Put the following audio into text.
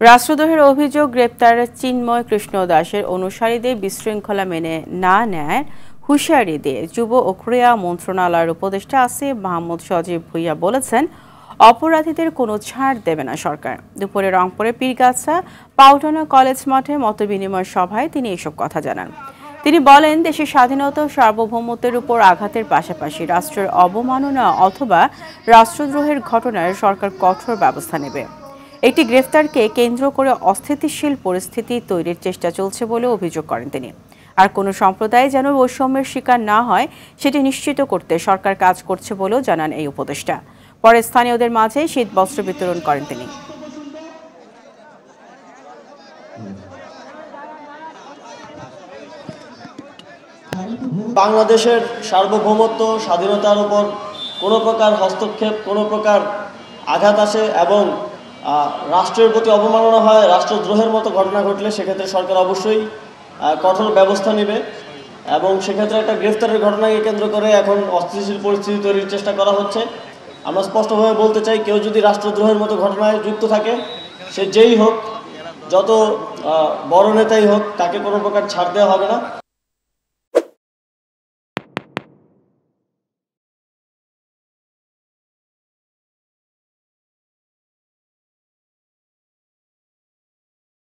রাষ্ট্রদ্রোহের অভিযোগ গ্রেপ্তার চিন্ময় কৃষ্ণ দাসের অনুসারীদের বিশৃঙ্খলা মেনে না নেয় হুঁশিয়ারি দিয়ে যুব ও ক্রীড়া মন্ত্রণালয়ের উপদেষ্টা আসিফ মাহমুদ সজীব ভুঁইয়া বলেছেন, অপরাধীদের কোনো ছাড় দেবে না সরকার। দুপুরে রংপুরের পীরগাছা পাউটানা কলেজ মাঠে মতবিনিময় সভায় তিনি এসব কথা জানান। তিনি বলেন, দেশের স্বাধীনতা ও সার্বভৌমত্বের উপর আঘাতের পাশাপাশি রাষ্ট্রের অবমাননা অথবা রাষ্ট্রদ্রোহের ঘটনায় সরকার কঠোর ব্যবস্থা নেবে। একটি গ্রেফতারকে কেন্দ্র করে অস্থিতিশীল পরিস্থিতি তৈরির চেষ্টা চলছে বলে অভিযোগ করেন তিনি। আর কোনো সম্প্রদায় যেন বৈষম্যের শিকার না হয় সেটি নিশ্চিত করতে সরকার কাজ করছে বলেও জানান এই উপদেষ্টা। পরে স্থানীয়দের মাঝে শীত বস্ত্র বিতরণ করেন তিনি। বাংলাদেশের সার্বভৌমত্ব স্বাধীনতার উপর কোনো প্রকার হস্তক্ষেপ, কোনো প্রকার আঘাত আসে এবং রাষ্ট্রের প্রতি অবমাননা হয়, রাষ্ট্রদ্রোহের মতো ঘটনা ঘটলে সেক্ষেত্রে সরকার অবশ্যই কঠোর ব্যবস্থা নেবে। এবং সেক্ষেত্রে একটা গ্রেফতারের ঘটনাকে কেন্দ্র করে এখন অস্থিতিশীল পরিস্থিতি তৈরির চেষ্টা করা হচ্ছে। আমরা স্পষ্টভাবে বলতে চাই, কেউ যদি রাষ্ট্রদ্রোহের মতো ঘটনায় যুক্ত থাকে, সে যেই হোক, যত বড় নেতাই হোক, তাকে কোনো প্রকার ছাড় দেওয়া হবে না।